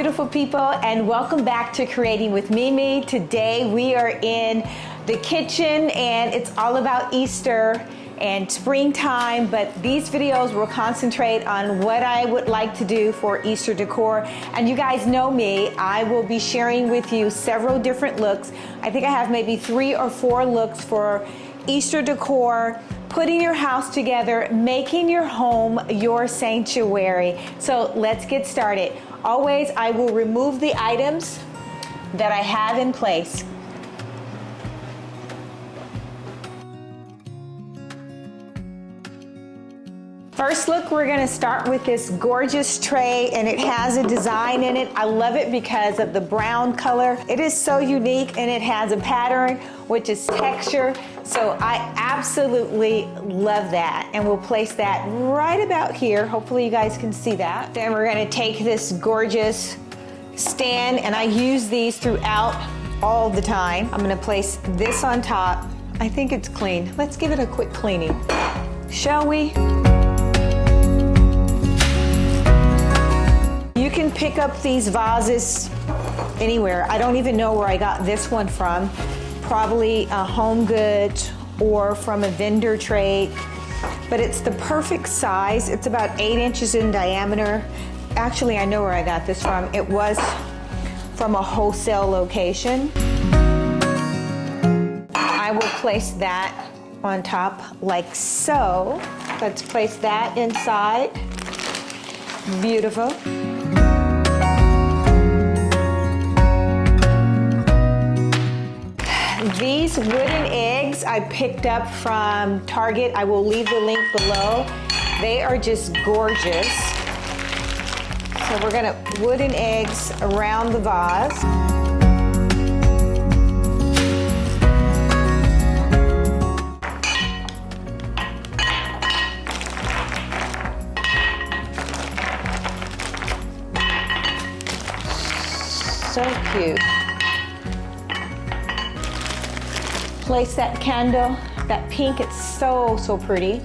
beautiful people, and welcome back to Creating with Mimi. Today we are in the kitchen and it's all about Easter and springtime, but these videos will concentrate on what I would like to do for Easter decor. And you guys know me, I will be sharing with you several different looks. I think I have maybe 3 or 4 looks for Easter decor, putting your house together, making your home your sanctuary. So let's get started. Always, I will remove the items that I have in place. First look, we're gonna start with this gorgeous tray, and it has a design in it. I love it because of the brown color. It is so unique, and it has a pattern, which is texture. So I absolutely love that. And we'll place that right about here. Hopefully you guys can see that. Then we're gonna take this gorgeous stand, and I use these throughout all the time. I'm gonna place this on top. I think it's clean. Let's give it a quick cleaning, shall we? You can pick up these vases anywhere. I don't even know where I got this one from. Probably a Home Goods or from a vendor trade. But it's the perfect size. It's about 8 inches in diameter. Actually, I know where I got this from. It was from a wholesale location. I will place that on top like so. Let's place that inside. Beautiful. These wooden eggs I picked up from Target. I will leave the link below. They are just gorgeous. So we're gonna wooden eggs around the vase. So cute. Place that candle, that pink, it's so pretty.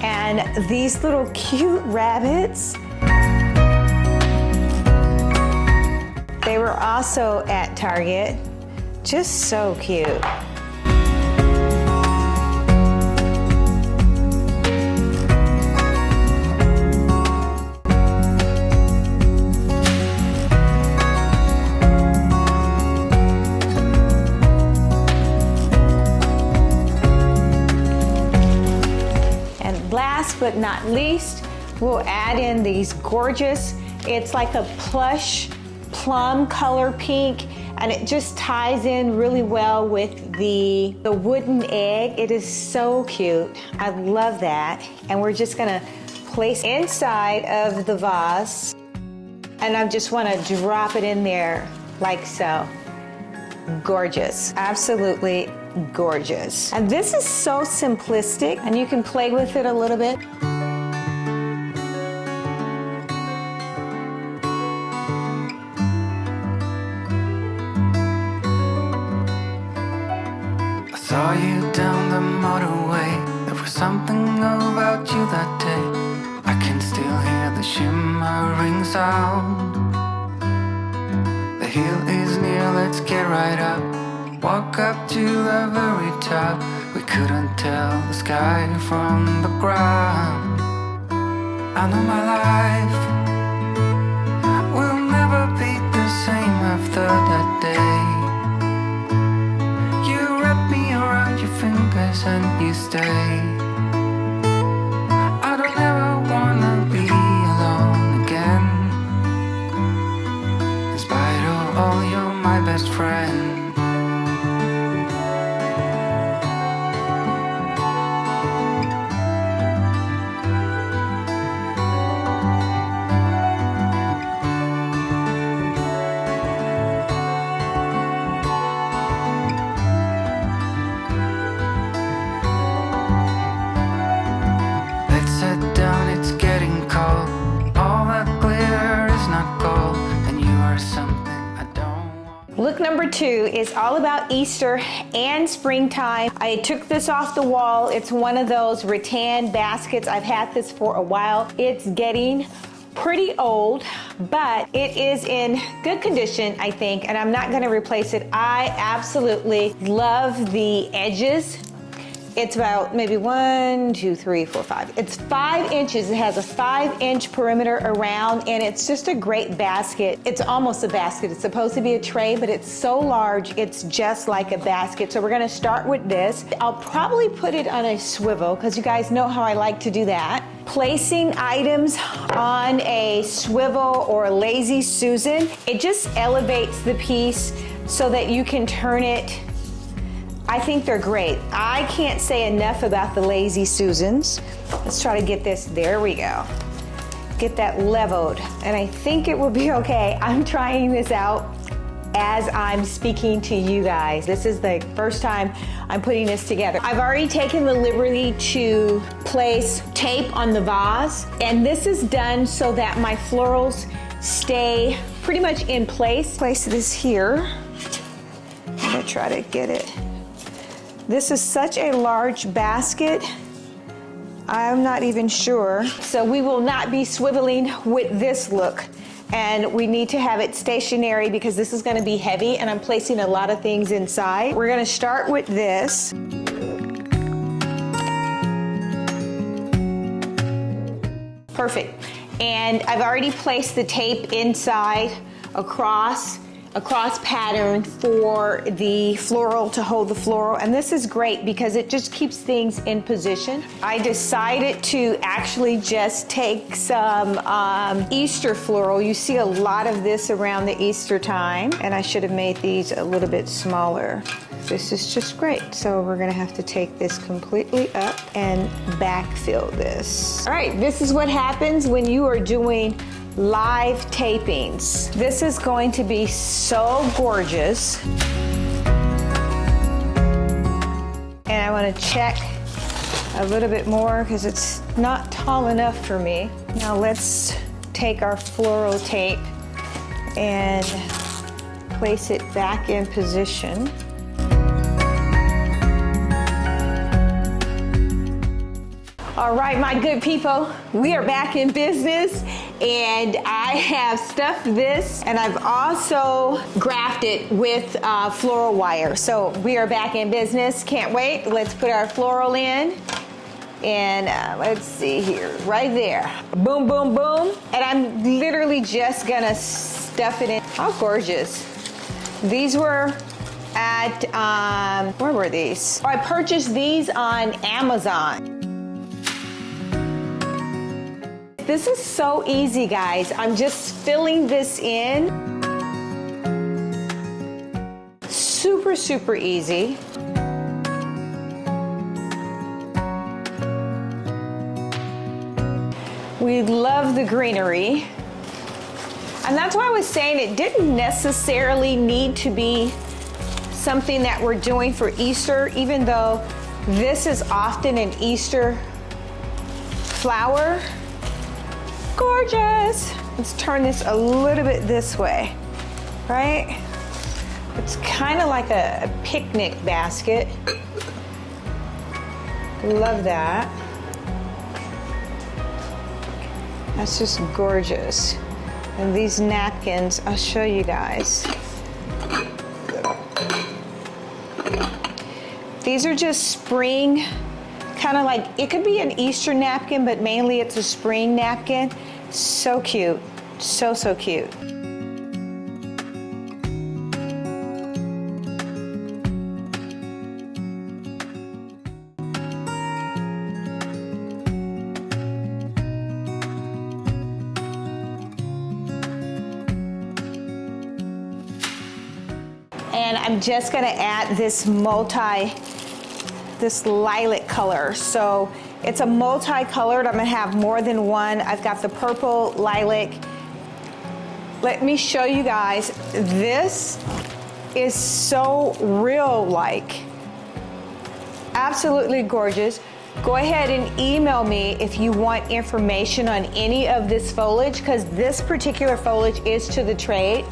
And these little cute rabbits. They were also at Target, just so cute. Last but not least, we'll add in these gorgeous, it's like a plush plum color pink, and it just ties in really well with the wooden egg. It is so cute. I love that. And we're just gonna place inside of the vase, and I just wanna drop it in there like so. Gorgeous, absolutely gorgeous. And this is so simplistic, and you can play with it a little bit. I saw you down the motorway. There was something about you that day. I can still hear the shimmering sound. The hill is near, let's get right up. Walk up to the very top. We couldn't tell the sky from the ground. I know my life will never be the same after that day. You wrap me around your fingers and you stay. I don't ever wanna be alone again. In spite of all, you're my best friend. Look number 2 is all about Easter and springtime. I took this off the wall. It's one of those rattan baskets. I've had this for a while. It's getting pretty old, but it is in good condition, I think, and I'm not gonna replace it. I absolutely love the edges. It's about maybe 1, 2, 3, 4, 5. It's 5 inches. It has a 5-inch perimeter around, and it's just a great basket. It's almost a basket. It's supposed to be a tray, but it's so large, it's just like a basket. So we're gonna start with this. I'll probably put it on a swivel, because you guys know how I like to do that. Placing items on a swivel or a lazy Susan, it just elevates the piece so that you can turn it. I think they're great. I can't say enough about the lazy Susans. Let's try to get this, there we go. Get that leveled, and I think it will be okay. I'm trying this out as I'm speaking to you guys. This is the first time I'm putting this together. I've already taken the liberty to place tape on the vase, and this is done so that my florals stay pretty much in place. Place this here. I'm gonna try to get it. This is such a large basket, I'm not even sure. So we will not be swiveling with this look. And we need to have it stationary because this is gonna be heavy and I'm placing a lot of things inside. We're gonna start with this. Perfect. And I've already placed the tape inside across pattern for the floral to hold the floral, and this is great because it just keeps things in position. I decided to actually just take some Easter floral. You see a lot of this around the Easter time, and I should have made these a little bit smaller. This is just great. So we're gonna have to take this completely up and backfill this. All right, this is what happens when you are doing live tapings. This is going to be so gorgeous. And I want to check a little bit more because it's not tall enough for me. Now let's take our floral tape and place it back in position. All right, my good people, we are back in business, and I have stuffed this, and I've also grafted with floral wire. So we are back in business. Can't wait. Let's put our floral in, and let's see here, right there. Boom, boom, boom. And I'm literally just gonna stuff it in. How gorgeous. These were at, where were these? I purchased these on Amazon. This is so easy, guys. I'm just filling this in. Super, super easy. We love the greenery. And that's why I was saying it didn't necessarily need to be something that we're doing for Easter, even though this is often an Easter flower. Gorgeous. Let's turn this a little bit this way, right? It's kind of like a picnic basket. Love that. That's just gorgeous. And these napkins, I'll show you guys. These are just spring, kind of like, it could be an Easter napkin, but mainly it's a spring napkin. So cute, so, so cute. And I'm just gonna add this lilac color. So it's a multicolored. I'm gonna have more than one. I've got the purple lilac. Let me show you guys. This is so real-like. Absolutely gorgeous. Go ahead and email me if you want information on any of this foliage, because this particular foliage is to the trade.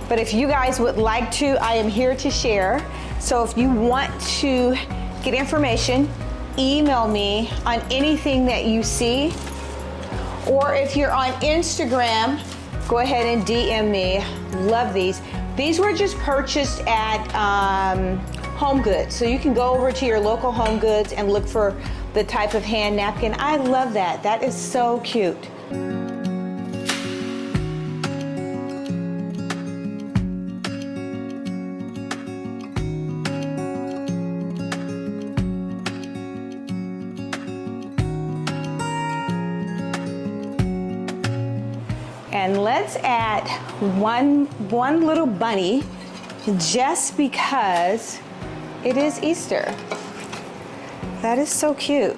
But if you guys would like to, I am here to share. So if you want to get information, email me on anything that you see, Or if you're on Instagram, go ahead and DM me. Love these. These were just purchased at Home Goods. So you can go over to your local Home Goods and look for the type of hand napkin. I love that. That is so cute. And let's add one little bunny just because it is Easter. That is so cute.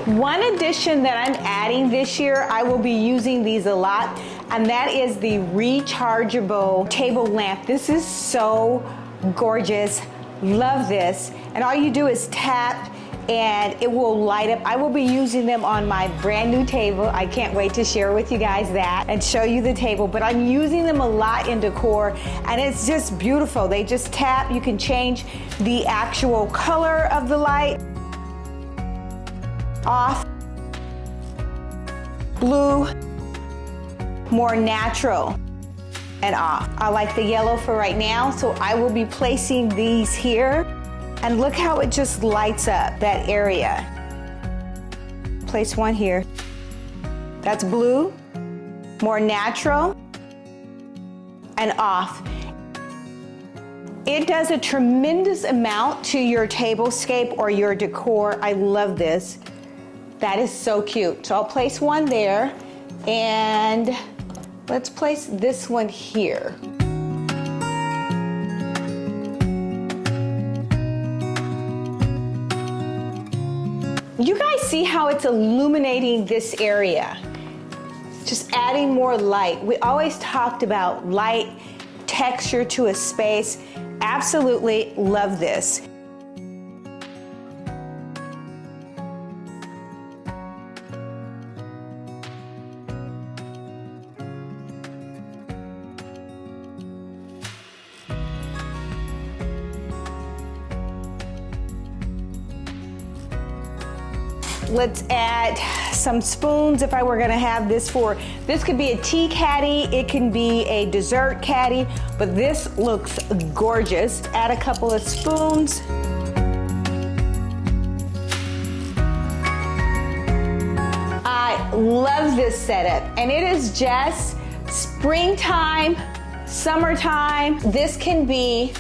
One addition that I'm adding this year, I will be using these a lot, and that is the rechargeable table lamp. This is so gorgeous. Love this. And all you do is tap and it will light up. I will be using them on my brand new table. I can't wait to share with you guys that and show you the table, but I'm using them a lot in decor and it's just beautiful. They just tap, you can change the actual color of the light. Off, blue, more natural, and off. I like the yellow for right now, so I will be placing these here. And look how it just lights up that area. Place one here. That's blue, more natural, and off. It does a tremendous amount to your tablescape or your decor. I love this. That is so cute. So I'll place one there, and let's place this one here. You guys see how it's illuminating this area? Just adding more light. We always talked about light, texture to a space. Absolutely love this. Let's add some spoons if I were gonna have this this could be a tea caddy, it can be a dessert caddy, but this looks gorgeous. Add a couple of spoons. I love this setup, and it is just springtime, summertime. This can be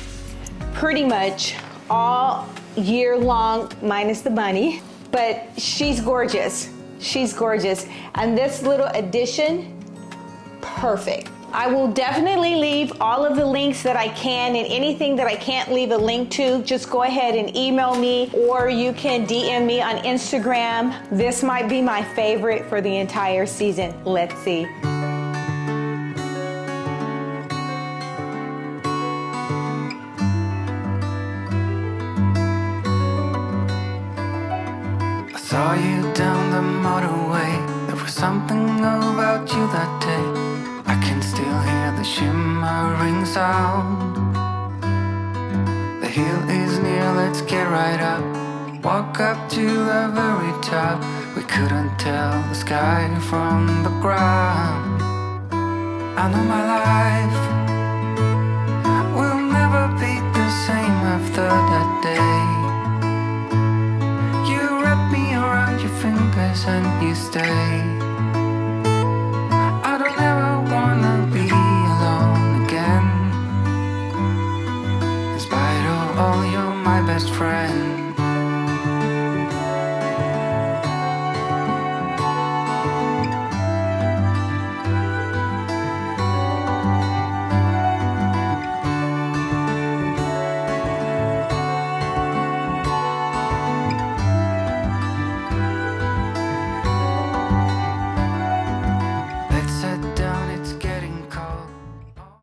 pretty much all year long, minus the bunny. But she's gorgeous. She's gorgeous. And this little addition, perfect. I will definitely leave all of the links that I can, and anything that I can't leave a link to, just go ahead and email me, or you can DM me on Instagram. This might be my favorite for the entire season. Let's see. Saw you down the motorway. There was something about you that day. I can still hear the shimmering sound. The hill is near, let's get right up. Walk up to the very top. We couldn't tell the sky from the ground. I know my life will never be the same after that day. Fingers and you stay. I don't ever wanna be alone again. In spite of all, you're my best friend.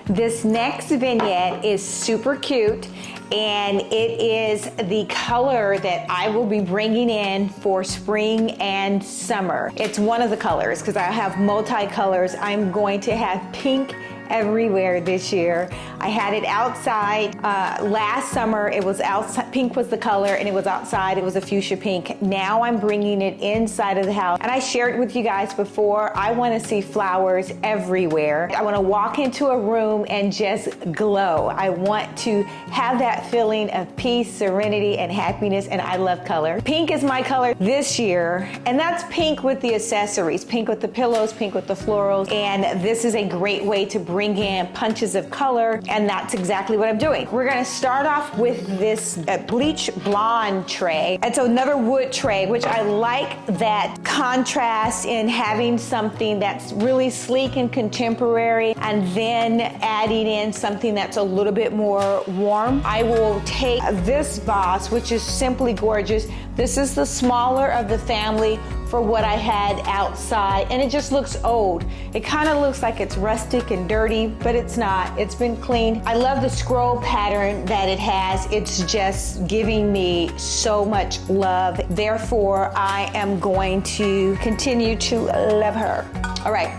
This next vignette is super cute, and it is the color that I will be bringing in for spring and summer. It's one of the colors because I have multi-colors. I'm going to have pink everywhere this year. I had it outside last summer. It was outside, pink was the color, and it was outside. It was a fuchsia pink. Now I'm bringing it inside of the house, and I shared with you guys before, I want to see flowers everywhere. I want to walk into a room and just glow. I want to have that feeling of peace, serenity, and happiness, and I love color. Pink is my color this year, and that's pink with the accessories, pink with the pillows, pink with the florals, and this is a great way to bring in punches of color, and that's exactly what I'm doing. We're gonna start off with this bleach blonde tray. It's another wood tray, which I like that contrast in having something that's really sleek and contemporary, and then adding in something that's a little bit more warm. I will take this vase, which is simply gorgeous. This is the smaller of the family for what I had outside, and it just looks old. It kind of looks like it's rustic and dirty, but it's not. It's been cleaned. I love the scroll pattern that it has. It's just giving me so much love. Therefore, I am going to continue to love her. All right,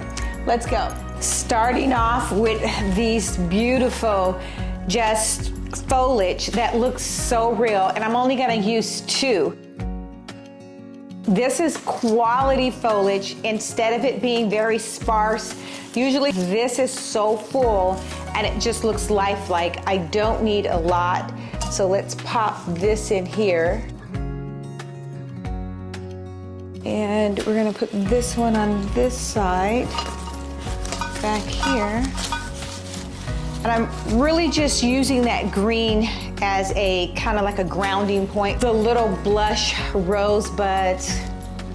let's go. Starting off with these beautiful just foliage that looks so real, and I'm only gonna use 2. This is quality foliage instead of it being very sparse. Usually this is so full and it just looks lifelike. I don't need a lot, so let's pop this in here. And we're gonna put this one on this side, back here. And I'm really just using that green as a kind of like a grounding point. The little blush rosebuds.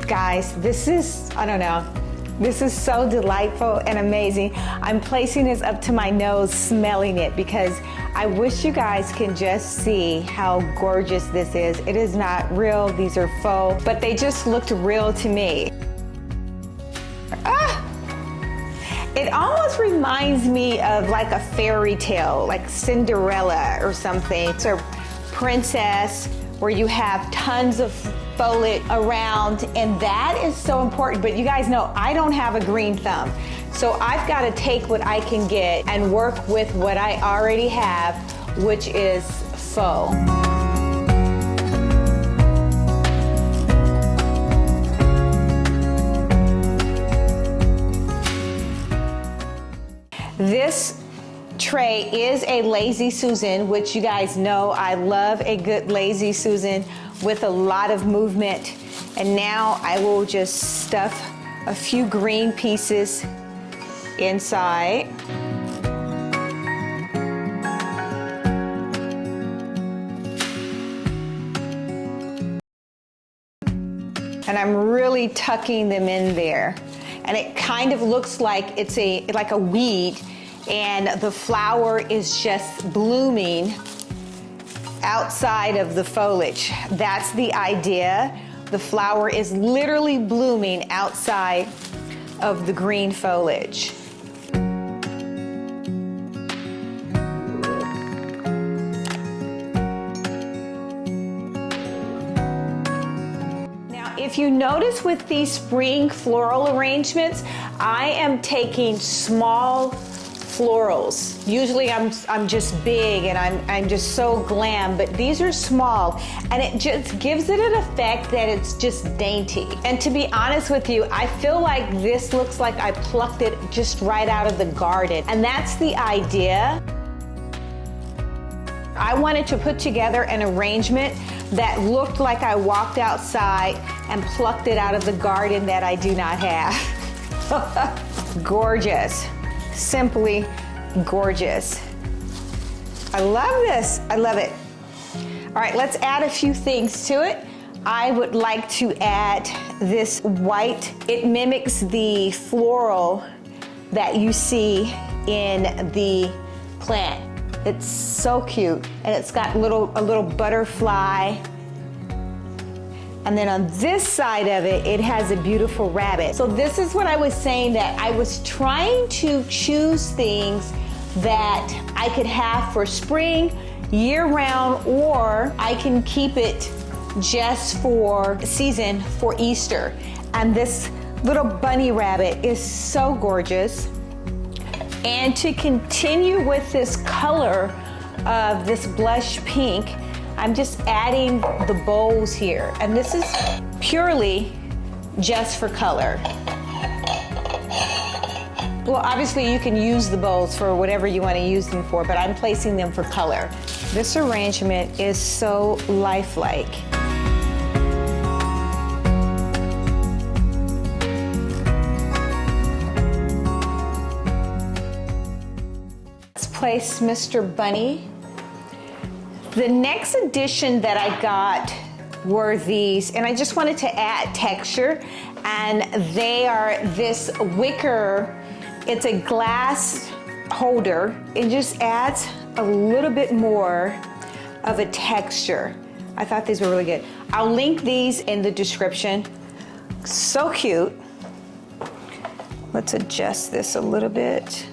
Guys, this is, I don't know, this is so delightful and amazing. I'm placing this up to my nose, smelling it, because I wish you guys can just see how gorgeous this is. It is not real, these are faux, but they just looked real to me. It almost reminds me of like a fairy tale, like Cinderella or something. It's a princess where you have tons of foliage around, and that is so important. But you guys know I don't have a green thumb, so I've got to take what I can get and work with what I already have, which is faux. This tray is a Lazy Susan, which you guys know I love a good Lazy Susan with a lot of movement. And now I will just stuff a few green pieces inside. And I'm really tucking them in there. And it kind of looks like it's like a weed, and the flower is just blooming outside of the foliage. That's the idea. The flower is literally blooming outside of the green foliage. If you notice with these spring floral arrangements, I am taking small florals. Usually I'm just big and I'm just so glam, but these are small, and it just gives it an effect that it's just dainty. And to be honest with you, I feel like this looks like I plucked it just right out of the garden, and that's the idea. I wanted to put together an arrangement that looked like I walked outside and plucked it out of the garden that I do not have. Gorgeous, simply gorgeous. I love this, I love it. All right, let's add a few things to it. I would like to add this white. It mimics the floral that you see in the plant. It's so cute, and it's got a little butterfly. And then on this side of it, it has a beautiful rabbit. So this is what I was saying, that I was trying to choose things that I could have for spring, year round, or I can keep it just for season for Easter. And this little bunny rabbit is so gorgeous. And to continue with this color of this blush pink, I'm just adding the bows here. And this is purely just for color. Well, obviously you can use the bows for whatever you want to use them for, but I'm placing them for color. This arrangement is so lifelike. Let's place Mr. Bunny. The next addition that I got were these, and I just wanted to add texture, and they are this wicker. It's a glass holder. It just adds a little bit more of a texture. I thought these were really good. I'll link these in the description. So cute. Let's adjust this a little bit.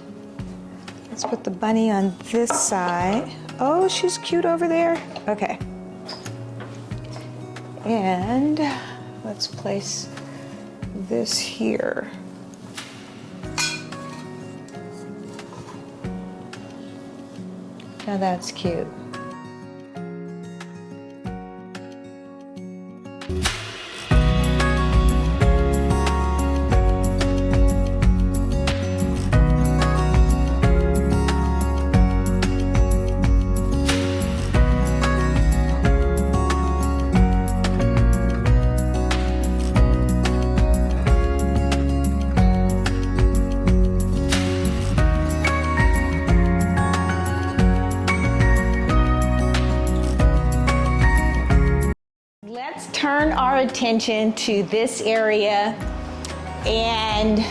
Let's put the bunny on this side. Oh, she's cute over there. Okay. And let's place this here. Now that's cute. Let's turn our attention to this area, and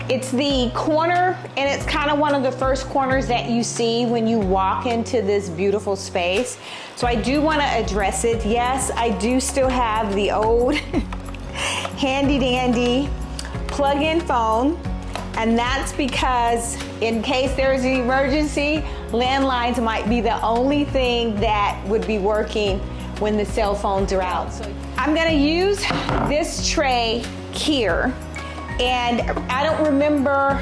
it's the corner, and it's kind of one of the first corners that you see when you walk into this beautiful space. So I do want to address it. Yes, I do still have the old handy dandy plug-in phone, and that's because in case there's an emergency, landlines might be the only thing that would be working when the cell phones are out. So I'm gonna use this tray here, and I don't remember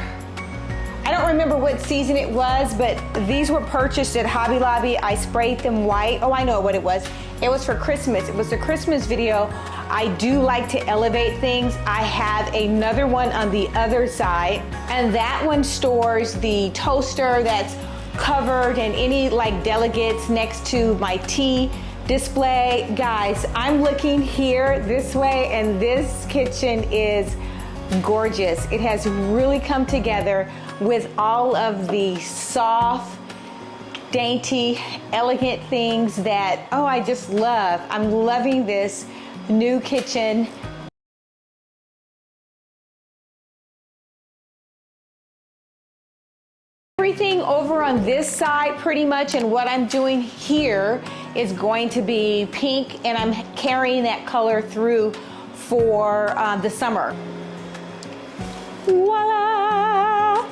what season it was, but these were purchased at Hobby Lobby. I sprayed them white. Oh, I know what it was. It was for Christmas. It was a Christmas video. I do like to elevate things. I have another one on the other side, and that one stores the toaster that's covered and any like delegates next to my tea display. Guys, I'm looking here this way, and this kitchen is gorgeous. It has really come together with all of the soft, dainty, elegant things that, oh, I just love. I'm loving this new kitchen. Everything over on this side pretty much, and what I'm doing here is going to be pink, and I'm carrying that color through for the summer. Voila!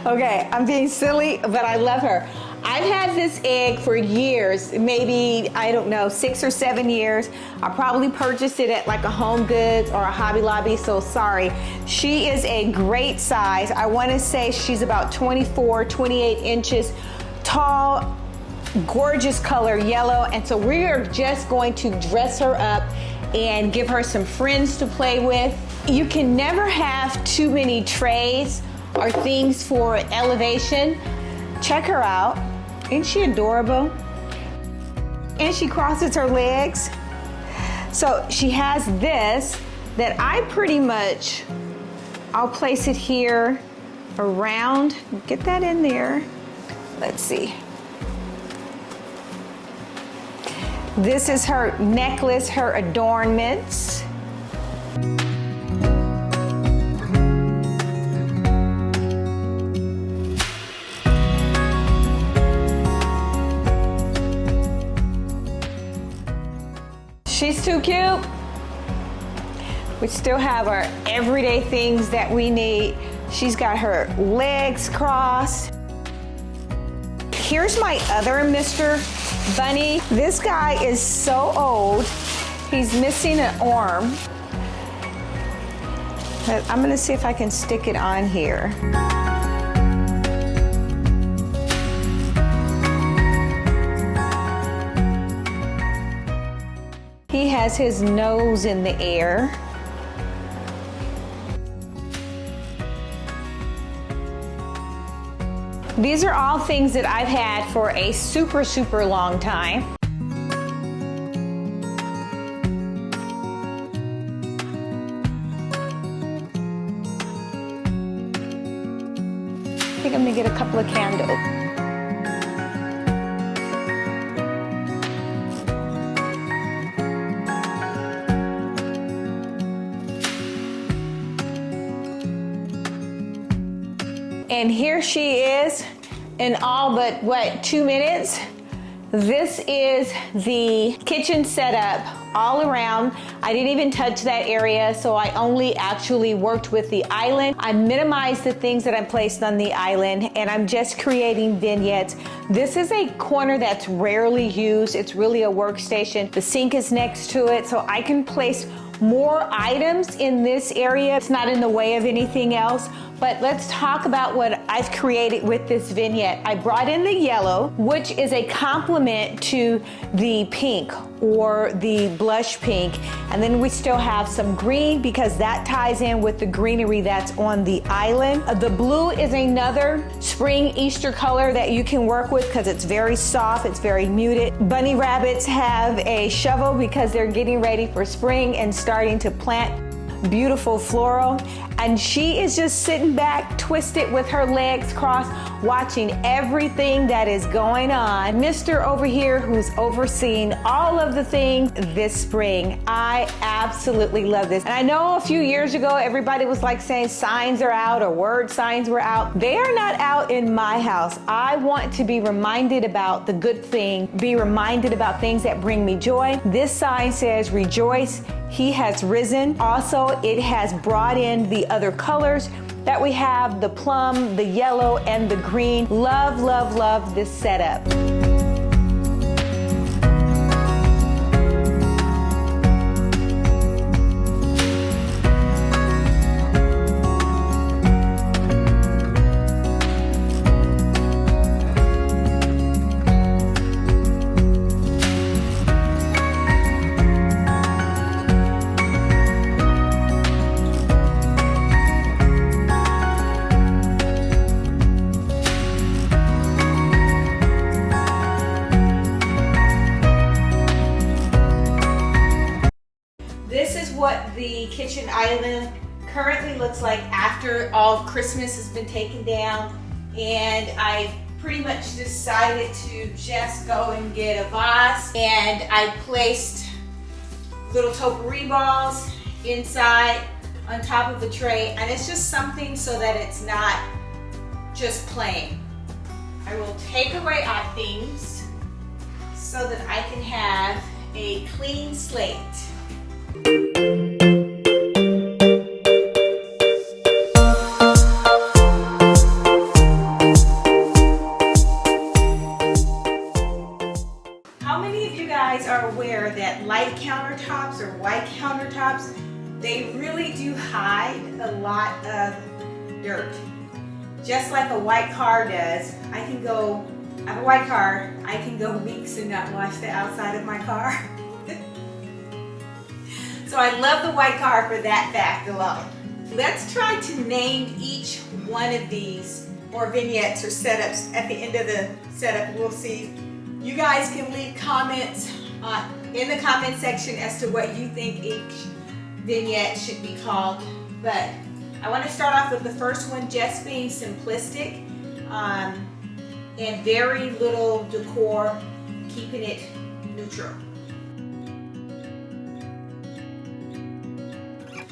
Okay, I'm being silly, but I love her. I've had this egg for years, maybe, I don't know, 6 or 7 years. I probably purchased it at like a Home Goods or a Hobby Lobby, so sorry. She is a great size. I want to say she's about 24, 28 inches tall, gorgeous color, yellow, and so we are just going to dress her up and give her some friends to play with. You can never have too many trays or things for elevation. Check her out. Isn't she adorable? And she crosses her legs. So she has this that I pretty much, I'll place it here around, get that in there. Let's see. This is her necklace, her adornments. She's too cute. We still have our everyday things that we need. She's got her legs crossed. Here's my other Mr. Bunny. This guy is so old. He's missing an arm. I'm gonna see if I can stick it on here. He has his nose in the air. These are all things that I've had for a super, super long time. I think I'm gonna get a couple of candles. And here she is in all but, what, 2 minutes? This is the kitchen setup all around. I didn't even touch that area, so I only actually worked with the island. I minimized the things that I placed on the island, and I'm just creating vignettes. This is a corner that's rarely used. It's really a workstation. The sink is next to it, so I can place more items in this area. It's not in the way of anything else. But let's talk about what I've created with this vignette. I brought in the yellow, which is a complement to the pink or the blush pink. And then we still have some green because that ties in with the greenery that's on the island. The blue is another spring Easter color that you can work with because it's very soft, it's very muted. Bunny rabbits have a shovel because they're getting ready for spring and starting to plant beautiful floral, and she is just sitting back twisted with her legs crossed watching everything that is going on. Mr. over here who's overseeing all of the things this spring. I absolutely love this. And I know a few years ago everybody was like saying signs are out or word signs were out. They are not out in my house. I want to be reminded about the good thing, be reminded about things that bring me joy. This sign says rejoice, he has risen. Also, it has brought in the other colors that we have, the plum, the yellow, and the green. Love, love, love this setup. What the kitchen island currently looks like after all Christmas has been taken down, and I pretty much decided to just go and get a vase, and I placed little potpourri balls inside on top of the tray, and it's just something so that it's not just plain. I will take away odd things so that I can have a clean slate. How many of you guys are aware that light countertops or white countertops, they really do hide a lot of dirt? Just like a white car does. I have a white car, I can go weeks and not wash the outside of my car. So I love the white car for that fact alone. Let's try to name each one of these, or vignettes or setups at the end of the setup. We'll see. You guys can leave comments in the comment section as to what you think each vignette should be called. But I want to start off with the first one just being simplistic and very little decor, keeping it neutral.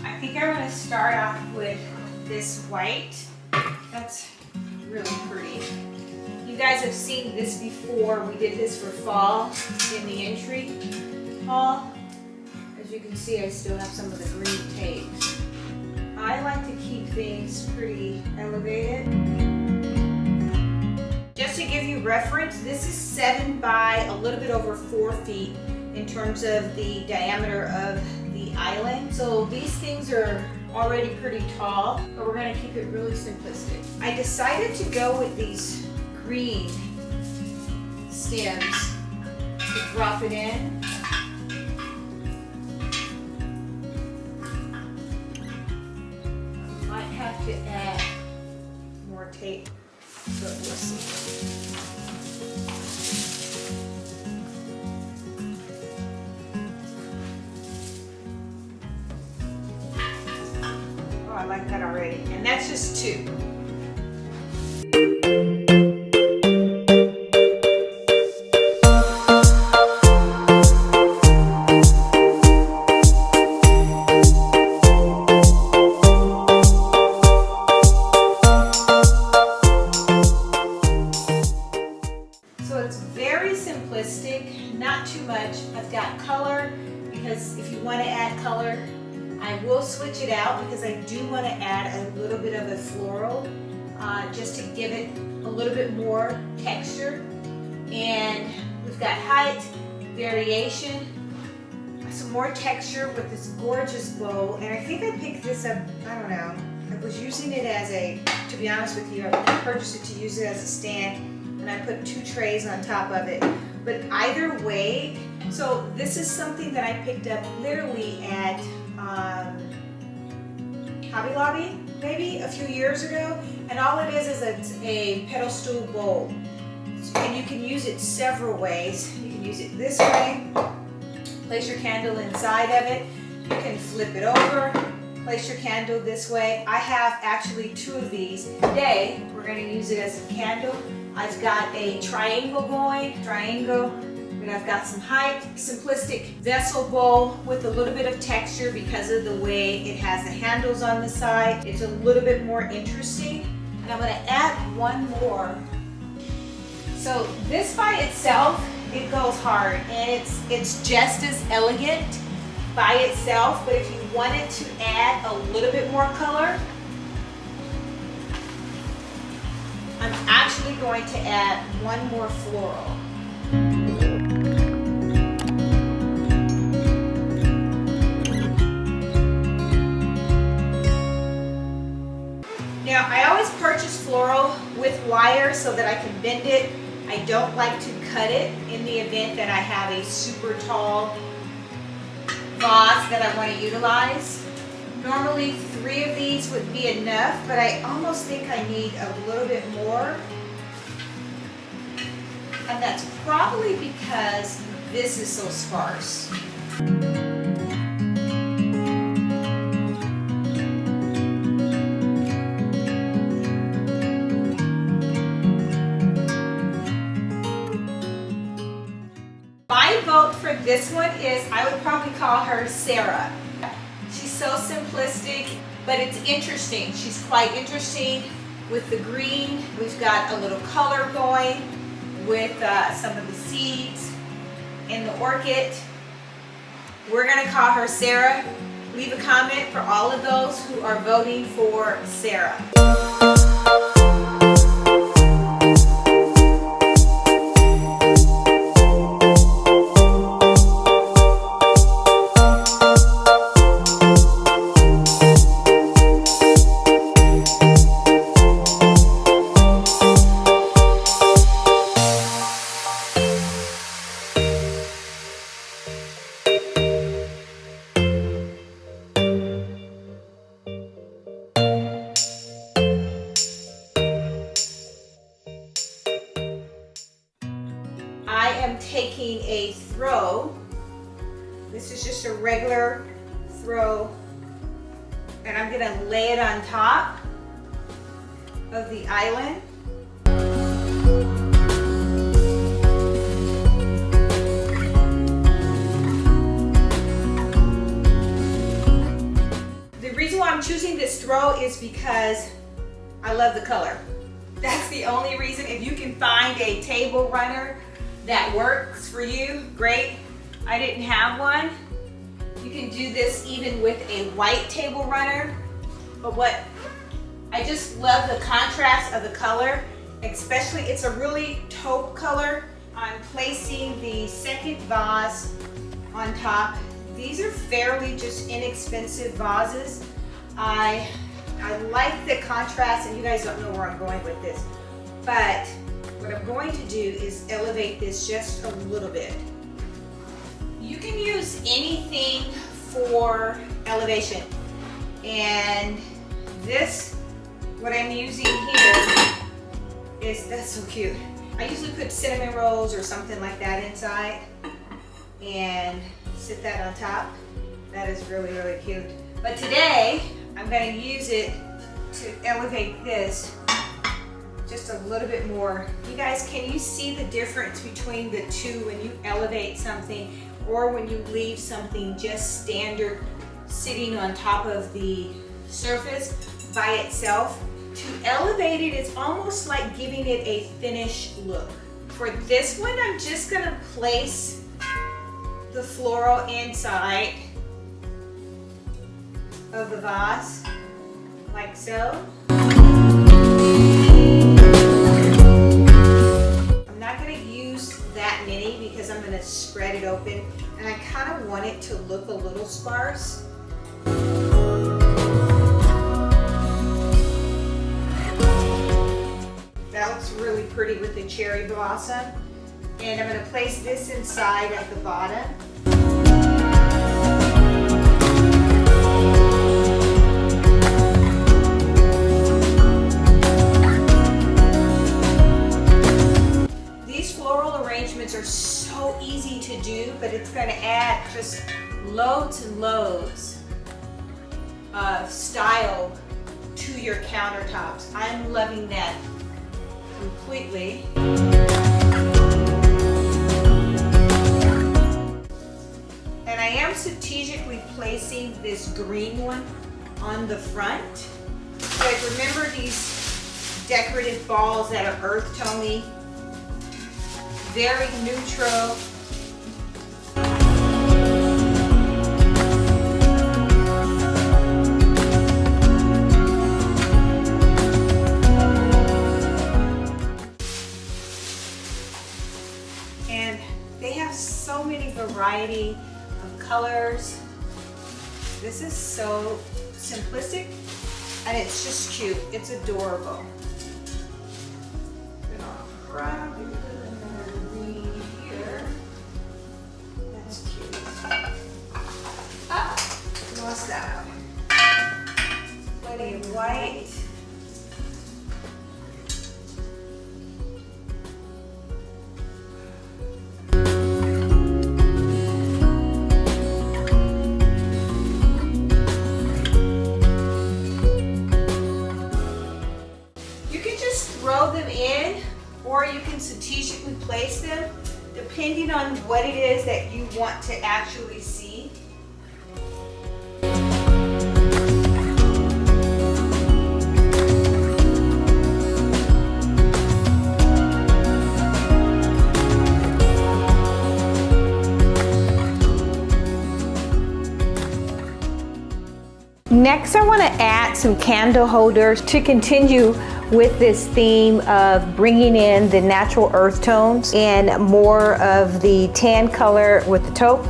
I think I want to start off with this white. That's really pretty. You guys have seen this before. We did this for fall in the entry hall. As you can see, I still have some of the green tape. I like to keep things pretty elevated. Just to give you reference, this is 7 by a little bit over 4 feet in terms of the diameter of the island. So these things are already pretty tall, but we're gonna keep it really simplistic. I decided to go with these green stems to drop it in. I might have to add more tape, but we'll see. I like that already, and that's just 2. So it's very simplistic, not too much. I've got color, because if you want to add color, I will switch it out because I do want to add a little bit of a floral just to give it a little bit more texture. And we've got height, variation, some more texture with this gorgeous bow. And I think I picked this up, I don't know, I was using it as a, to be honest with you, I purchased it to use it as a stand, and I put 2 trays on top of it. But either way, so this is something that I picked up literally at Hobby Lobby maybe a few years ago, and all it is it's a pedestal bowl, and you can use it several ways. You can use it this way, place your candle inside of it. You can flip it over, place your candle this way. I have actually 2 of these. Today we're going to use it as a candle. I've got a triangle going, and I've got some height, simplistic vessel bowl with a little bit of texture because of the way it has the handles on the side. It's a little bit more interesting. And I'm going to add one more. So this by itself, it goes hard, and it's just as elegant by itself, but if you wanted to add a little bit more color, I'm actually going to add one more floral. Now, I always purchase floral with wire so that I can bend it. I don't like to cut it in the event that I have a super tall vase that I want to utilize. Normally 3 of these would be enough, but I almost think I need a little bit more. And that's probably because this is so sparse. My vote for this one is, I would probably call her Sarah. She's so simplistic, but it's interesting. She's quite interesting with the green. We've got a little color going with some of the seeds in the orchid. We're gonna call her Sarah. Leave a comment for all of those who are voting for Sarah. I am taking a throw. This is just a regular throw, and I'm gonna lay it on top of the island. The reason why I'm choosing this throw is because I love the color. That's the only reason. If you can find a table runner that works for you, great. I didn't have one. You can do this even with a white table runner. But I just love the contrast of the color, especially it's a really taupe color. I'm placing the second vase on top. These are fairly just inexpensive vases. I like the contrast, and you guys don't know where I'm going with this, but what I'm going to do is elevate this just a little bit. You can use anything for elevation, and this, what I'm using here is, that's so cute. I usually put cinnamon rolls or something like that inside and sit that on top. That is really, really cute. But today, I'm gonna use it to elevate this just a little bit more. You guys, can you see the difference between the two when you elevate something or when you leave something just standard sitting on top of the surface by itself? To elevate it is almost like giving it a finished look. For this one, I'm just gonna place the floral inside of the vase, like so. I'm not gonna use that many because I'm gonna spread it open, and I kind of want it to look a little sparse. That looks really pretty with the cherry blossom. And I'm gonna place this inside at the bottom. Are so easy to do, but it's going to add just loads and loads of style to your countertops. I'm loving that completely. And I am strategically placing this green one on the front. You guys remember these decorative balls that are earth tone-y? Very neutral. And they have so many variety of colors. This is so simplistic, and it's just cute. It's adorable. And I'll grab it. Lost that one. Plenty of white. You can just throw them in, or you can strategically place them depending on what it is that you want to actually see. Next, I want to add some candle holders to continue with this theme of bringing in the natural earth tones and more of the tan color with the taupe.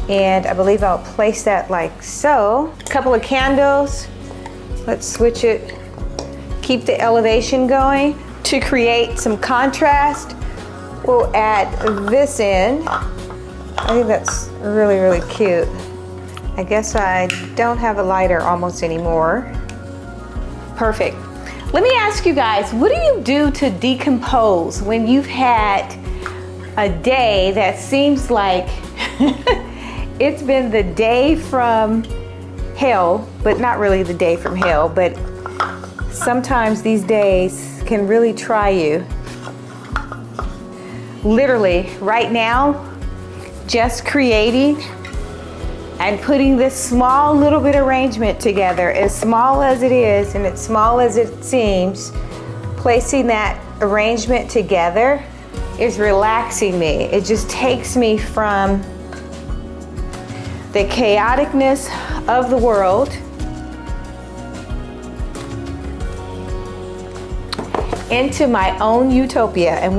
And I believe I'll place that like so. A couple of candles. Let's switch it. Keep the elevation going. To create some contrast, we'll add this in. I think that's really, really cute. I guess I don't have a lighter almost anymore. Perfect. Let me ask you guys, what do you do to decompose when you've had a day that seems like it's been the day from hell, but not really the day from hell, but sometimes these days can really try you. Literally, right now, just creating and putting this small little bit arrangement together, as small as it is and as small as it seems, placing that arrangement together is relaxing me. It just takes me from the chaoticness of the world into my own utopia. And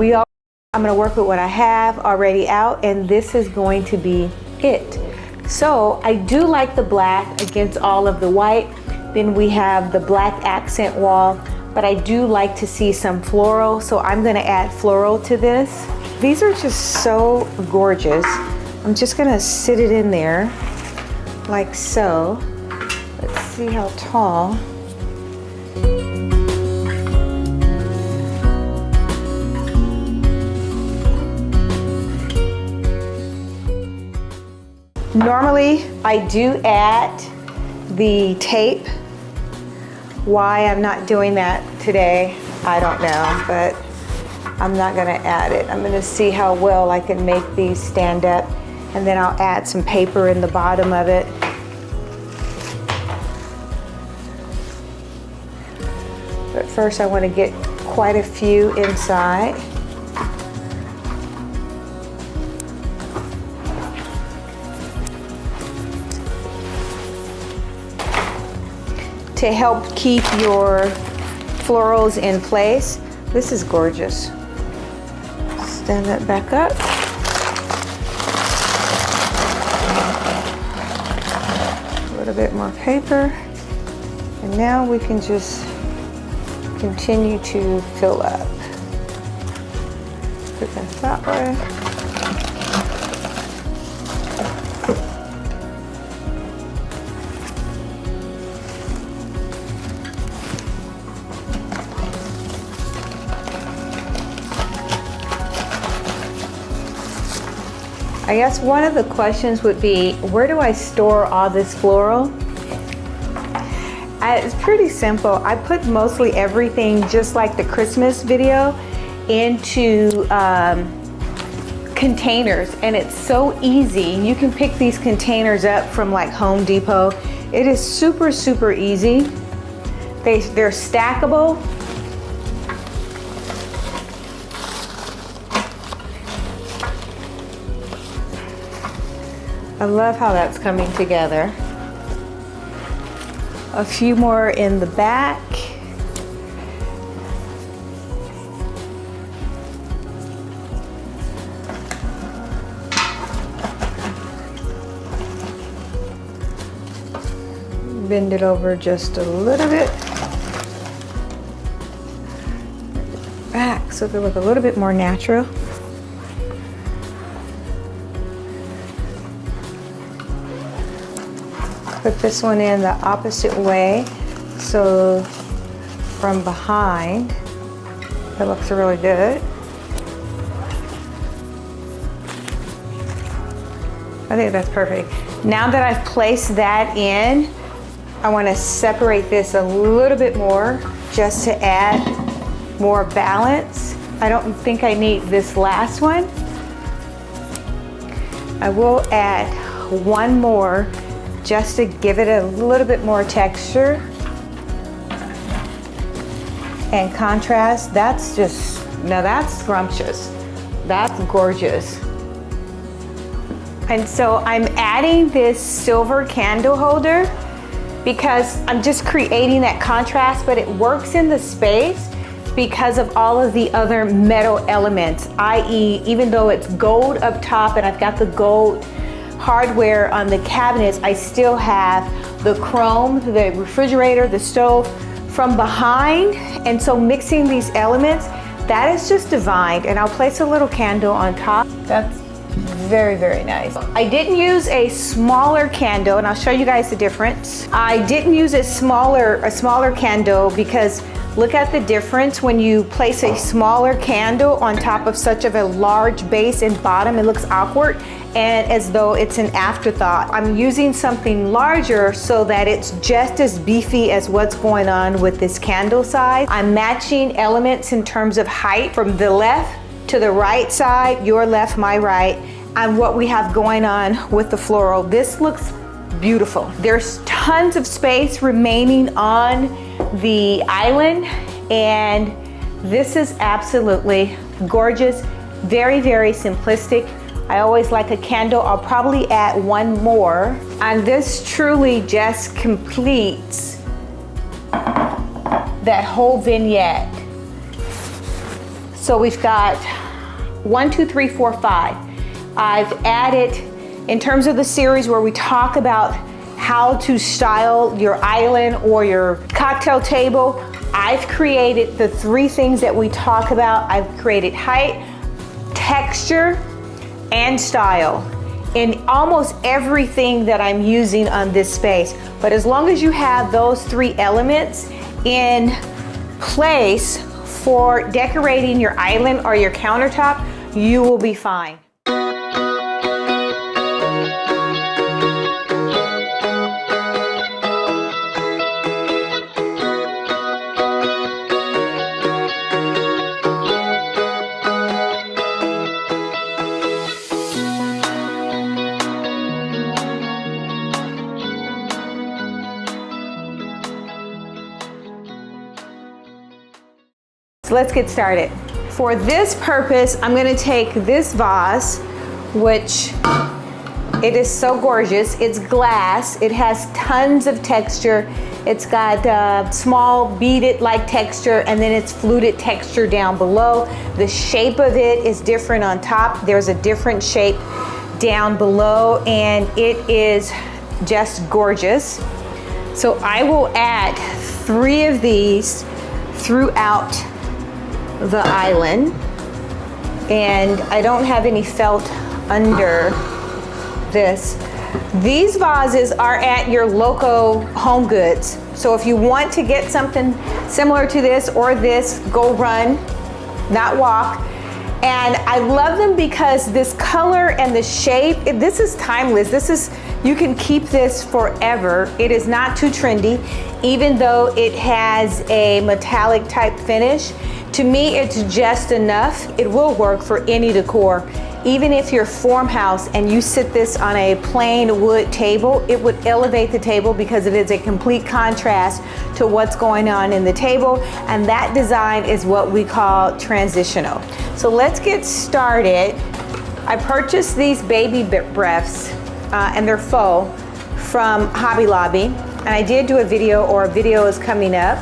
I'm gonna work with what I have already out, and this is going to be it. So I do like the black against all of the white. Then we have the black accent wall, but I do like to see some floral, so I'm gonna add floral to this. These are just so gorgeous. I'm just gonna sit it in there like so. Let's see how tall. Normally, I do add the tape. Why I'm not doing that today, I don't know, but I'm not gonna add it. I'm gonna see how well I can make these stand up, and then I'll add some paper in the bottom of it. But first I wanna get quite a few inside. To help keep your florals in place. This is gorgeous. Stand that back up. A little bit more paper. And now we can just continue to fill up. Put that that way. I guess one of the questions would be, where do I store all this floral? It's pretty simple. I put mostly everything, just like the Christmas video, into containers, and it's so easy. You can pick these containers up from like Home Depot. It is super, super easy. They're stackable. I love how that's coming together. A few more in the back. Bend it over just a little bit. Back so they look a little bit more natural. Put this one in the opposite way, so from behind, it looks really good. I think that's perfect. Now that I've placed that in, I want to separate this a little bit more just to add more balance. I don't think I need this last one. I will add one more just to give it a little bit more texture and contrast. That's just, now that's scrumptious. That's gorgeous. And so I'm adding this silver candle holder because I'm just creating that contrast, but it works in the space because of all of the other metal elements, i.e., even though it's gold up top and I've got the gold hardware on the cabinets, I still have the chrome, the refrigerator, the stove from behind. And so mixing these elements, that is just divine. And I'll place a little candle on top. That's very, very nice. I didn't use a smaller candle, and I'll show you guys the difference. I didn't use a smaller candle because look at the difference when you place a smaller candle on top of such of a large base and bottom. It looks awkward and as though it's an afterthought. I'm using something larger so that it's just as beefy as what's going on with this candle size. I'm matching elements in terms of height from the left to the right side, your left, my right, and what we have going on with the floral. This looks beautiful. There's tons of space remaining on the island, and this is absolutely gorgeous. Very, very simplistic. I always like a candle. I'll probably add one more, and this truly just completes that whole vignette. So we've got 1, 2, 3, 4, 5. I've added in terms of the series where we talk about how to style your island or your cocktail table, I've created the 3 things that we talk about. I've created height, texture, and style in almost everything that I'm using on this space. But as long as you have those 3 elements in place for decorating your island or your countertop, you will be fine. So let's get started. For this purpose, I'm gonna take this vase, which it is so gorgeous. It's glass, it has tons of texture. It's got small beaded-like texture, and then it's fluted texture down below. The shape of it is different on top. There's a different shape down below, and it is just gorgeous. So I will add 3 of these throughout the island, and I don't have any felt under this. These vases are at your local Home Goods, so if you want to get something similar to this or this, go run, not walk. And I love them because this color and the shape, this is timeless. You can keep this forever. It is not too trendy, even though it has a metallic type finish. To me, it's just enough. It will work for any decor. Even if you're farmhouse and you sit this on a plain wood table, it would elevate the table because it is a complete contrast to what's going on in the table. And that design is what we call transitional. So let's get started. I purchased these baby breaths, and they're faux, from Hobby Lobby. And I did do a video, or a video is coming up,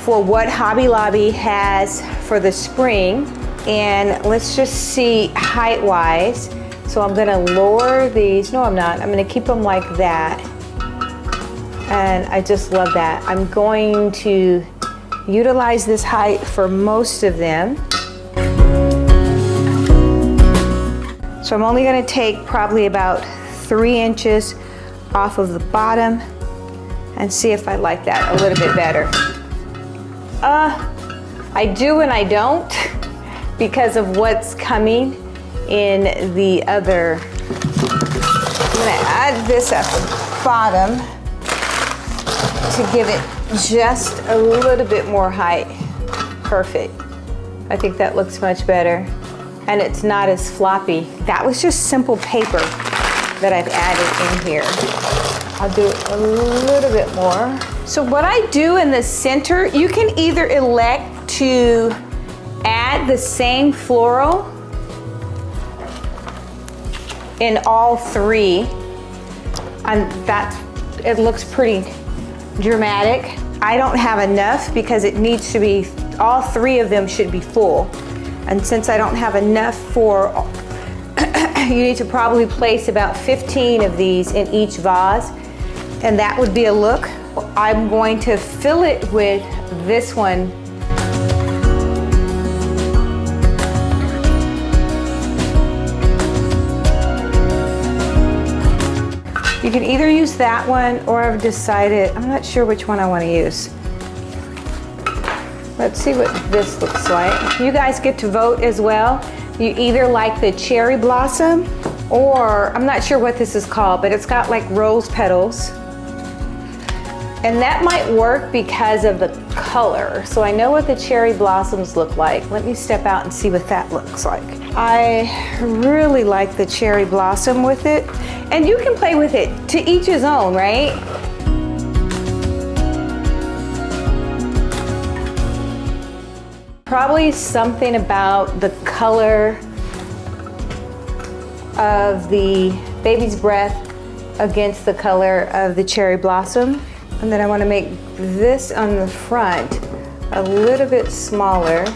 for what Hobby Lobby has for the spring. And let's just see height-wise. So I'm gonna lower these. No, I'm not. I'm gonna keep them like that. And I just love that. I'm going to utilize this height for most of them. So I'm only gonna take probably about 3 inches off of the bottom and see if I like that a little bit better. I do and I don't, because of what's coming in the other. I'm gonna add this at the bottom to give it just a little bit more height. Perfect. I think that looks much better. And it's not as floppy. That was just simple paper that I've added in here. I'll do a little bit more. So what I do in the center, you can either elect to add the same floral in all 3, and it looks pretty dramatic. I don't have enough because it needs to be, all 3 of them should be full. And since I don't have enough for, you need to probably place about 15 of these in each vase, and that would be a look. I'm going to fill it with this one. You can either use that one, or I've decided, I'm not sure which one I want to use. Let's see what this looks like. You guys get to vote as well. You either like the cherry blossom, or I'm not sure what this is called, but it's got like rose petals. And that might work because of the color. So I know what the cherry blossoms look like. Let me step out and see what that looks like. I really like the cherry blossom with it. And you can play with it, to each his own, right? Probably something about the color of the baby's breath against the color of the cherry blossom. And then I want to make this on the front a little bit smaller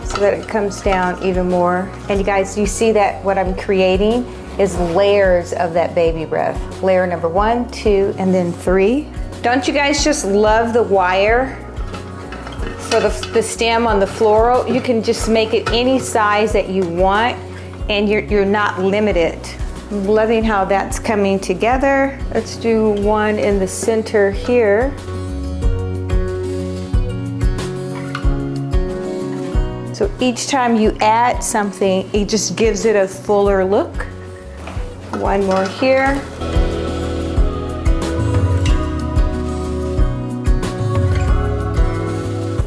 so that it comes down even more. And you guys, you see that what I'm creating is layers of that baby breath. Layer number 1, 2, and then 3. Don't you guys just love the wire for the stem on the floral? You can just make it any size that you want, and you're not limited. I'm loving how that's coming together. Let's do one in the center here. So each time you add something, it just gives it a fuller look. One more here.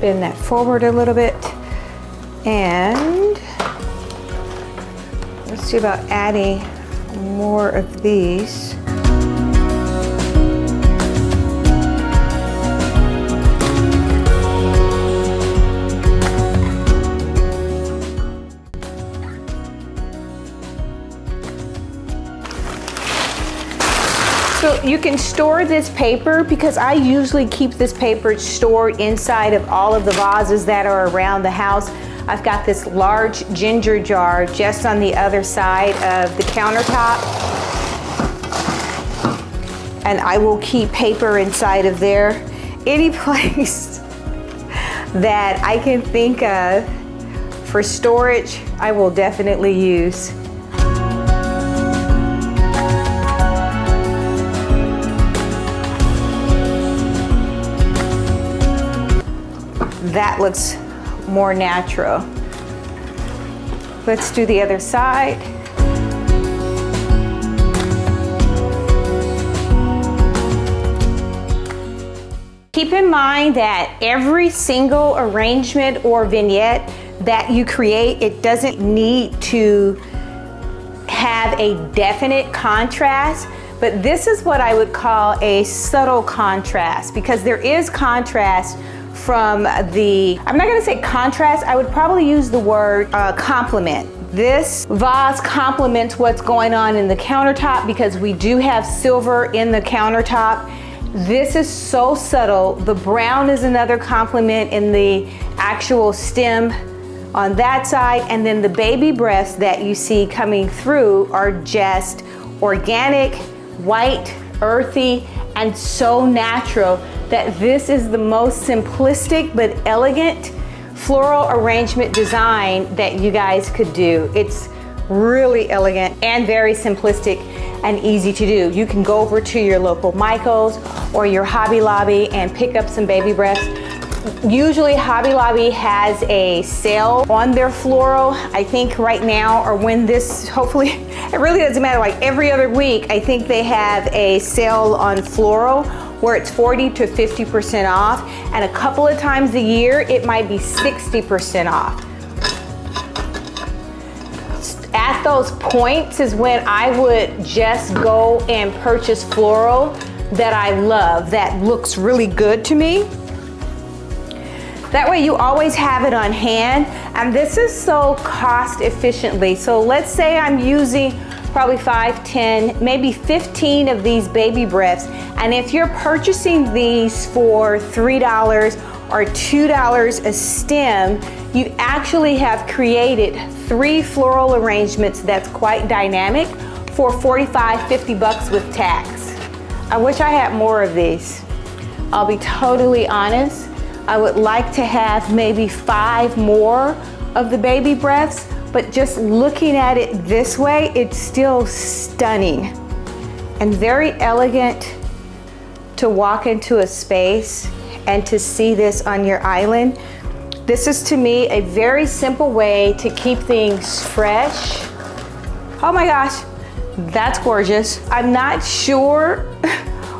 Bend that forward a little bit. And let's see about adding more of these. So you can store this paper, because I usually keep this paper stored inside of all of the vases that are around the house. I've got this large ginger jar just on the other side of the countertop, and I will keep paper inside of there. Any place that I can think of for storage, I will definitely use. That looks more natural. Let's do the other side. Keep in mind that every single arrangement or vignette that you create, it doesn't need to have a definite contrast, but this is what I would call a subtle contrast, because there is contrast from the, I'm not gonna say contrast, I would probably use the word complement. This vase complements what's going on in the countertop, because we do have silver in the countertop. This is so subtle. The brown is another complement in the actual stem on that side, and then the baby breaths that you see coming through are just organic, white, earthy, and so natural that this is the most simplistic but elegant floral arrangement design that you guys could do. It's really elegant and very simplistic and easy to do. You can go over to your local Michael's or your Hobby Lobby and pick up some baby breaths. Usually Hobby Lobby has a sale on their floral. I think right now, or when this, hopefully, it really doesn't matter, like every other week, I think they have a sale on floral where it's 40 to 50% off, and a couple of times a year it might be 60% off. At those points is when I would just go and purchase floral that I love, that looks really good to me. That way you always have it on hand, and this is so cost efficiently. So let's say I'm using probably 5, 10, maybe 15 of these baby breaths, and if you're purchasing these for $3 or $2 a stem, you actually have created 3 floral arrangements that's quite dynamic for 45, 50 bucks with tax. I wish I had more of these. I'll be totally honest. I would like to have maybe 5 more of the baby breaths, but just looking at it this way, it's still stunning and very elegant to walk into a space and to see this on your island. This is, to me, a very simple way to keep things fresh. Oh my gosh, that's gorgeous. I'm not sure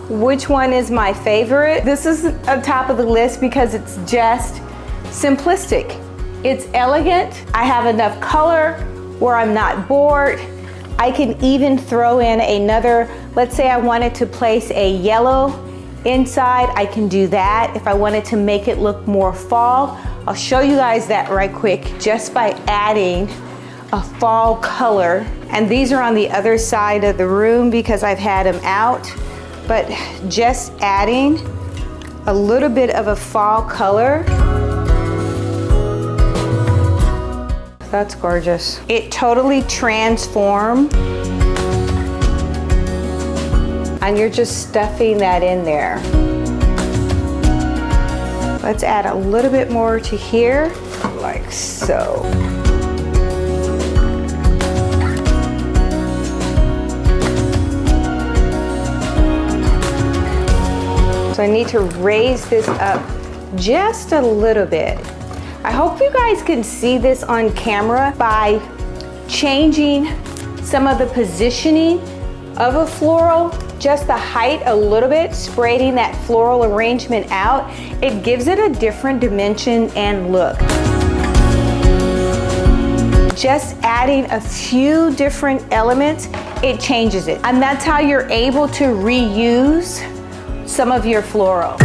which one is my favorite. This is on top of the list because it's just simplistic. It's elegant. I have enough color where I'm not bored. I can even throw in another, let's say I wanted to place a yellow inside, I can do that. If I wanted to make it look more fall, I'll show you guys that right quick, just by adding a fall color. And these are on the other side of the room because I've had them out, but just adding a little bit of a fall color. That's gorgeous. It totally transforms and you're just stuffing that in there. Let's add a little bit more to here, like so. So I need to raise this up just a little bit. I hope you guys can see this on camera by changing some of the positioning of a floral, just the height a little bit, spreading that floral arrangement out. It gives it a different dimension and look. Just adding a few different elements, it changes it. And that's how you're able to reuse some of your floral.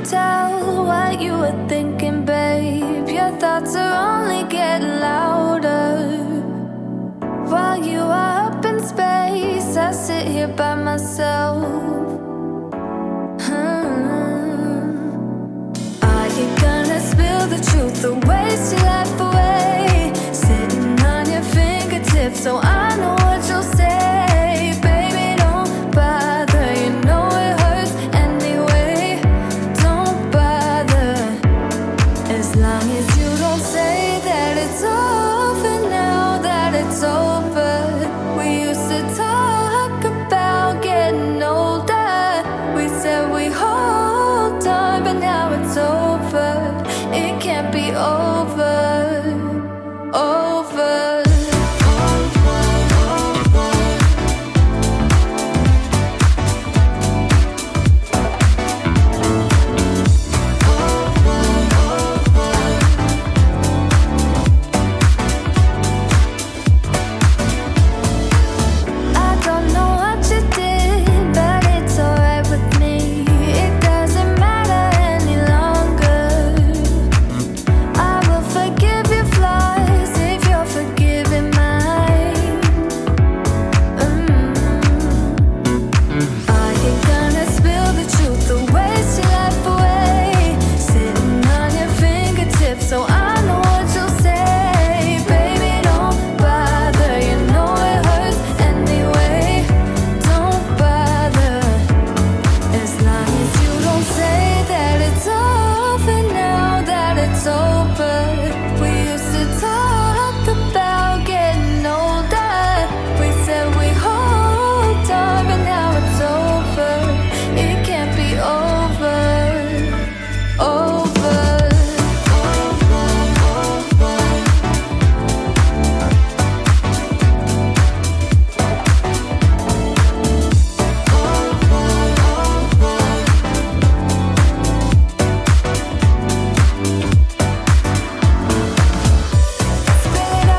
tell what you were thinking, babe. Your thoughts are only getting louder. While you are up in space, I sit here by myself. Are you gonna spill the truth or waste your life away? Sitting on your fingertips so I know what you'll say. Baby, don't bother, you know it hurts anyway. Don't bother, as long as you don't say that it's over now, that it's over. We used to talk about getting older. We said we hold on, but now it's over. It can't be over, over. I don't know what you did, but it's alright with me. It doesn't matter any longer. I will forgive your flaws if you're forgiving mine. Are you gonna spill the truth or waste your life away? Sitting on your fingertips so I know what you'll say. Baby, don't bother, you know it hurts anyway. Don't bother, as long as you don't say that it's over now, that it's over. We used to talk about getting older. We said we hold on, but now it's over. It can't be over, over.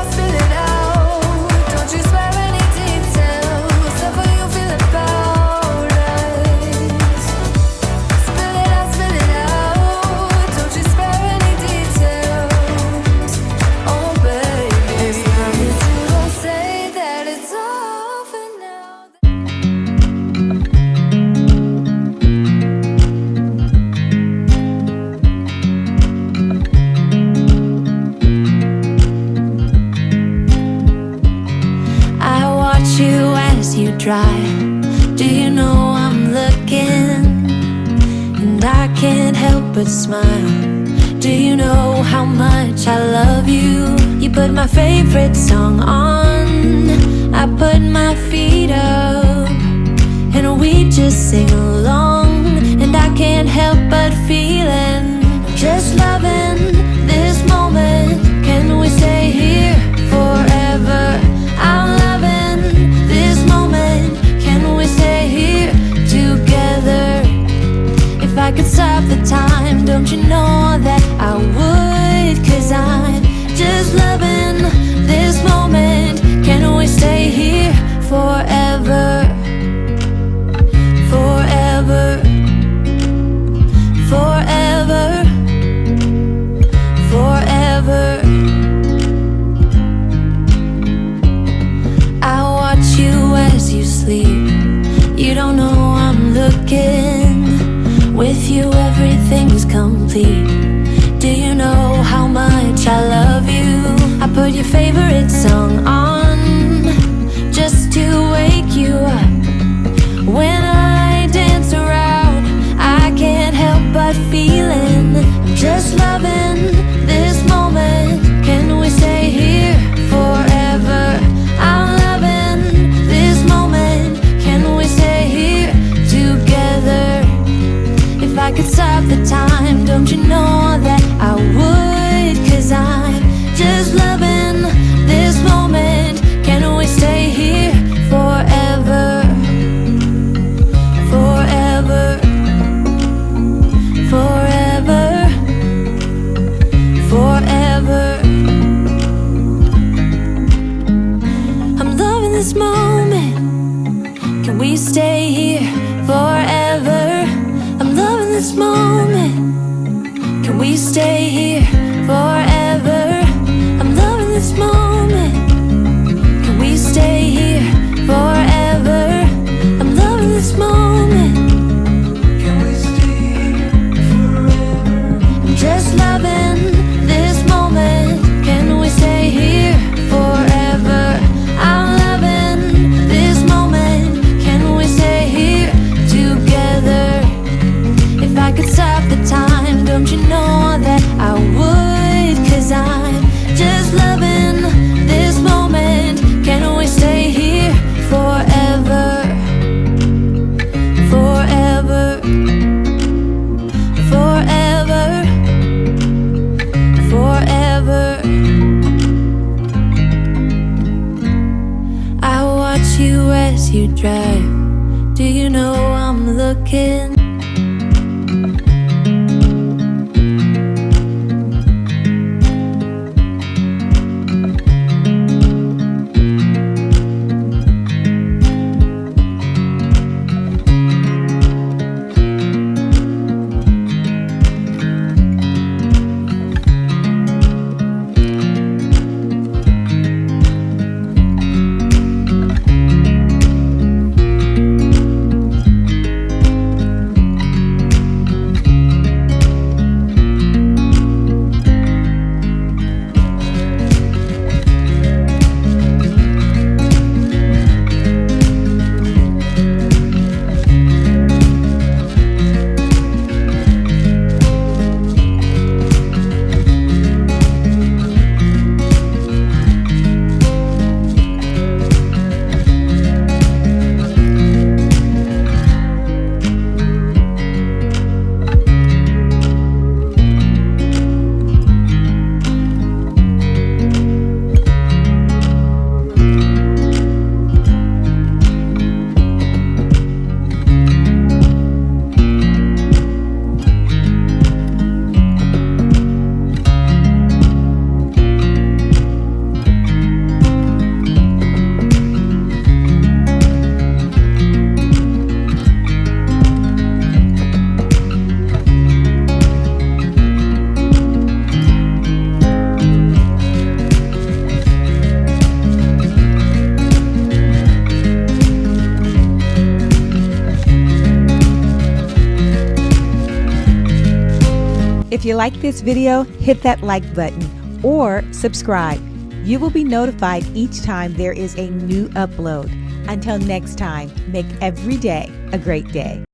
Spill it out, don't you spare any details. Stuff how you feel about us. Spill it out, don't you spare any details. Oh baby, as long as you don't say that it's over now. I watch you as you drive. Do you know I'm looking? And I can't help but smile. Do you know how much I love you? You put my favorite song on. I put my feet up, and we just sing along. And I can't help but feeling, just loving this moment. Can we stay here forever? I'm loving this moment. Can we stay here together? If I could stop the time, don't you know that I would? 'Cause I'm just loving this moment. Can we stay here forever? Forever, forever, forever. I watch you as you sleep. You don't know I'm looking. With you everything's complete. Do you know how much I love you? I put your favorite song on just to wake you up. When I dance around, I can't help but feeling, I'm just loving this moment. Can we stay here forever? I'm loving this moment. Can we stay here together? If I could stop the time, don't you know that I would? 'Cause I'm just loving this moment. Can we stay here forever? Forever, forever, forever. I'm loving this moment. Can we stay here forever? I'm loving this moment. Can we stay here forever? I'm loving this moment. Can we stay here forever? I'm loving this moment. Can we stay here forever? I'm just loving this moment. Can we stay here forever? I'm loving this moment. Can we stay here together? If I could stop the time, don't you know that I would? 'Cause I'm just loving this moment. Can we stay here forever? Forever. Forever. Forever. I watch you as you drive. Do you know I'm looking? If you like this video, hit that like button or subscribe. You will be notified each time there is a new upload. Until next time, make every day a great day.